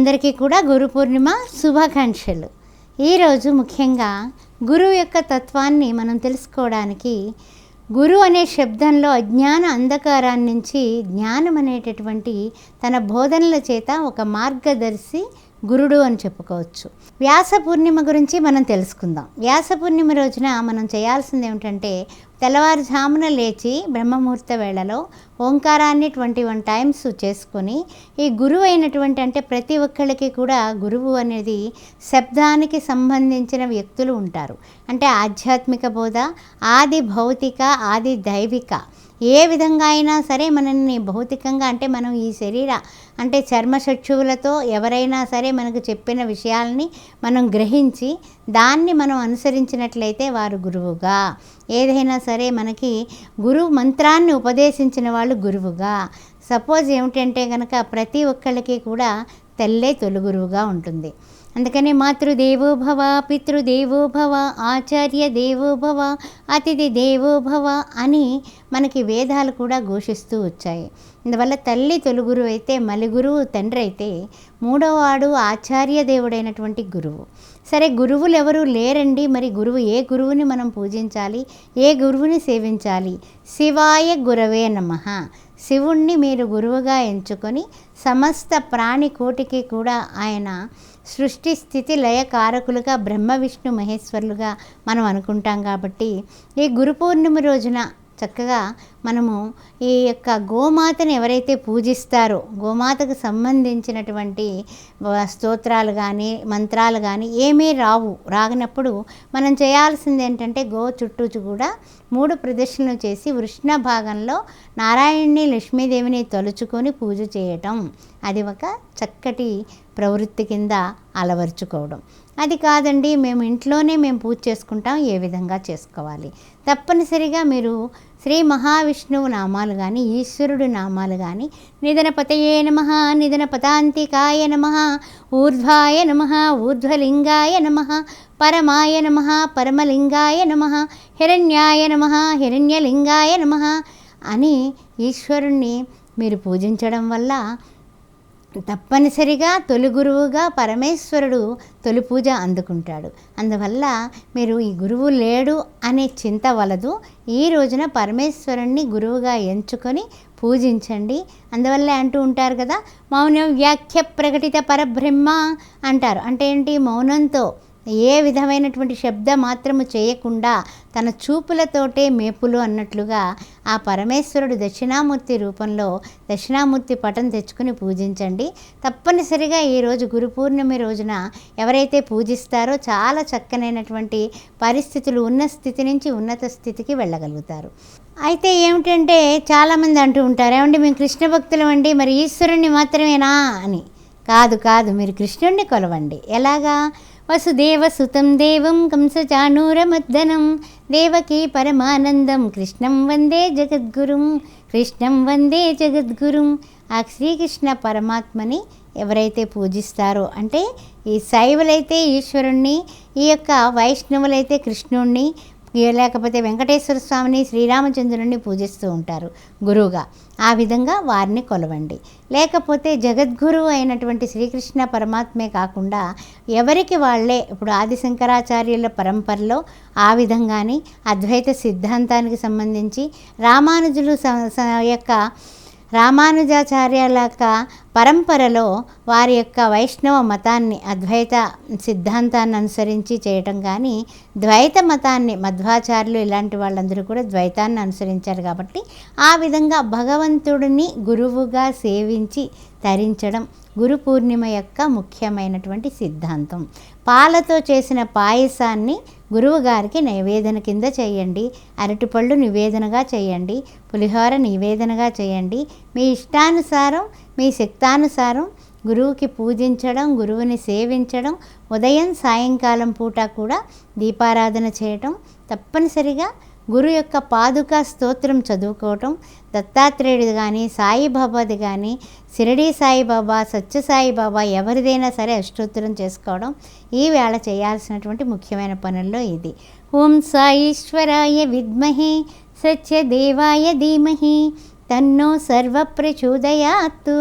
అందరికీ కూడా గురు పూర్ణిమ శుభాకాంక్షలు. ఈరోజు ముఖ్యంగా గురువు యొక్క తత్వాన్ని మనం తెలుసుకోవడానికి గురు అనే శబ్దంలో అజ్ఞాన అంధకారాన్ని నుంచి జ్ఞానం అనేటటువంటి తన బోధనల చేత ఒక మార్గదర్శి గురుడు అని చెప్పుకోవచ్చు. వ్యాస పూర్ణిమ గురించి మనం తెలుసుకుందాం. వ్యాస పూర్ణిమ రోజున మనం చేయాల్సింది ఏమిటంటే తెల్లవారుజామున లేచి బ్రహ్మముహూర్త వేళలో ఓంకారాన్ని 21 టైమ్స్ చేసుకొని ఈ గురువు అయినటువంటి అంటే ప్రతి ఒక్కళ్ళకి కూడా గురువు అనేది శబ్దానికి సంబంధించిన వ్యక్తులు ఉంటారు. అంటే ఆధ్యాత్మిక బోధ, ఆది భౌతిక, ఆది దైవిక, ఏ విధంగా అయినా సరే మనల్ని భౌతికంగా అంటే మనం ఈ శరీర అంటే చర్మచక్షువులతో ఎవరైనా సరే మనకు చెప్పిన విషయాల్ని మనం గ్రహించి దాన్ని మనం అనుసరించినట్లయితే వారు గురువుగా, ఏదైనా సరే మనకి గురు మంత్రాన్ని ఉపదేశించిన వాళ్ళు గురువుగా. సపోజ్ ఏమిటంటే కనుక ప్రతి ఒక్కళ్ళకి కూడా తల్లే తొలి గురువుగా ఉంటుంది. అందుకని మాతృదేవోభవ, పితృదేవోభవ, ఆచార్య దేవోభవ, అతిథి దేవోభవ అని మనకి వేదాలు కూడా ఘోషిస్తూ వచ్చాయి. అందువల్ల తల్లి తొలి గురువు అయితే, మలి గురువు తండ్రి అయితే, మూడవవాడు ఆచార్య దేవుడైనటువంటి గురువు. సరే, గురువులు ఎవరు లేరండి. మరి గురువు ఏ గురువుని మనం పూజించాలి, ఏ గురువుని సేవించాలి? శివాయ గురవే నమః. శివుణ్ణి మీరు గురువుగా ఎంచుకొని సమస్త ప్రాణికోటికి కూడా ఆయన సృష్టి స్థితి లయ కారకులుగా బ్రహ్మ విష్ణు మహేశ్వరులుగా మనం అనుకుంటాం. కాబట్టి ఈ గురు పూర్ణిమ రోజున చక్కగా మనము ఈ యొక్క గోమాతను ఎవరైతే పూజిస్తారో, గోమాతకు సంబంధించినటువంటి స్తోత్రాలు కానీ మంత్రాలు కానీ ఏమీ రాగినప్పుడు మనం చేయాల్సింది ఏంటంటే గో చుట్టూ కూడా 3 ప్రదక్షిణలు చేసి వృష్ణ భాగంలో నారాయణ్ణి లక్ష్మీదేవిని తలుచుకొని పూజ చేయటం, అది ఒక చక్కటి ప్రవృత్తి కింద అలవర్చుకోవడం. అది కాదండి మేము ఇంట్లోనే పూజ చేసుకుంటాం, ఏ విధంగా చేసుకోవాలి? తప్పనిసరిగా మీరు శ్రీ మహావిష్ణువు నామాలు కానీ, ఈశ్వరుడు నామాలు కానీ, నిధనపతయే నమః, నిధనపతాంతికాయ నమః, ఊర్ధ్వాయ నమః, ఊర్ధ్వలింగాయ నమః, పరమాయ నమః, పరమలింగాయ నమః, హిరణ్యాయ నమః, హిరణ్యలింగాయ నమః అని ఈశ్వరుణ్ణి మీరు పూజించడం వల్ల తప్పనిసరిగా తొలి గురువుగా పరమేశ్వరుడు తొలి పూజ అందుకుంటాడు. అందువల్ల మీరు ఈ గురువు లేడు అనే చింత వలదు. ఈ రోజున పరమేశ్వరుణ్ణి గురువుగా ఎంచుకొని పూజించండి. అందువల్ల అంటూ ఉంటారు కదా, మౌనం వ్యాఖ్య ప్రకటిత పరబ్రహ్మ అంటారు. అంటే ఏంటి? మౌనంతో ఏ విధమైనటువంటి శబ్ద మాత్రము చేయకుండా తన చూపులతోటే మేపులు అన్నట్లుగా ఆ పరమేశ్వరుడు దక్షిణామూర్తి రూపంలో దక్షిణామూర్తి పటం తెచ్చుకుని పూజించండి. తప్పనిసరిగా ఈరోజు గురు పూర్ణిమ రోజున ఎవరైతే పూజిస్తారో చాలా చక్కనైనటువంటి పరిస్థితులు ఉన్న స్థితి నుంచి ఉన్నత స్థితికి వెళ్ళగలుగుతారు. అయితే ఏమిటంటే చాలామంది అంటూ ఉంటారు, ఏమండి మేము కృష్ణ భక్తులం అండి, మరి ఈశ్వరుణ్ణి మాత్రమేనా అని. కాదు, మీరు కృష్ణుణ్ణి కొలవండి. ఎలాగా? వసుదేవ సుతం దేవం కంసచాణూరమర్దనం దేవకీ పరమానందం కృష్ణం వందే జగద్గురుం, కృష్ణం వందే జగద్గురుం. ఆ శ్రీకృష్ణ పరమాత్మని ఎవరైతే పూజిస్తారో, అంటే ఈ శైవులైతే ఈశ్వరుణ్ణి, ఈ యొక్క వైష్ణవులైతే కృష్ణుణ్ణి, లేకపోతే వెంకటేశ్వర స్వామిని, శ్రీరామచంద్రుని పూజిస్తూ ఉంటారు గురువుగా. ఆ విధంగా వారిని కొలవండి. లేకపోతే జగద్గురువు అయినటువంటి శ్రీకృష్ణ పరమాత్మే కాకుండా ఎవరికి వాళ్ళే, ఇప్పుడు ఆది శంకరాచార్యుల పరంపరలో ఆ విధంగానే అద్వైత సిద్ధాంతానికి సంబంధించి రామానుజులు యొక్క రామానుజాచార్యుల యొక్క పరంపరలో వారి యొక్క వైష్ణవ మతాన్ని అద్వైత సిద్ధాంతాన్ని అనుసరించి చేయటం కానీ, ద్వైత మతాన్ని మధ్వాచార్యులు ఇలాంటి వాళ్ళందరూ కూడా ద్వైతాన్ని అనుసరించారు. కాబట్టి ఆ విధంగా భగవంతుడిని గురువుగా సేవించి తరించడం గురు పూర్ణిమ యొక్క ముఖ్యమైనటువంటి సిద్ధాంతం. పాలతో చేసిన పాయసాన్ని గురువుగారికి నివేదన కింద చేయండి, అరటిపళ్ళు నివేదనగా చేయండి, పులిహోర నివేదనగా చేయండి. మీ ఇష్టానుసారం, మీ శక్తానుసారం గురువుకి పూజించడం, గురువుని సేవించడం, ఉదయం సాయంకాలం పూట కూడా దీపారాధన చేయటం, తప్పనిసరిగా గురు యొక్క పాదుకా స్తోత్రం చదువుకోవటం, దత్తాత్రేయుడిది కానీ, సాయిబాబాది కానీ, షిరిడీ సాయిబాబా, సత్యసాయిబాబా ఎవరిదైనా సరే అష్టోత్తరం చేసుకోవడం ఈ వేళ చేయాల్సినటువంటి ముఖ్యమైన పనుల్లో ఇది. ఓం సాయీశ్వరాయ విద్మహే సత్యదేవాయ ధీమహి తన్నో సర్వ ప్రచోదయాత్తు.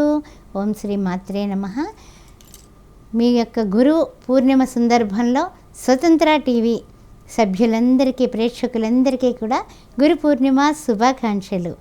ఓం శ్రీ మాత్రే నమః. మీ యొక్క గురు పూర్ణిమ సందర్భంలో స్వతంత్ర టీవీ సభ్యులందరికీ, ప్రేక్షకులందరికీ కూడా గురు పూర్ణిమ శుభాకాంక్షలు.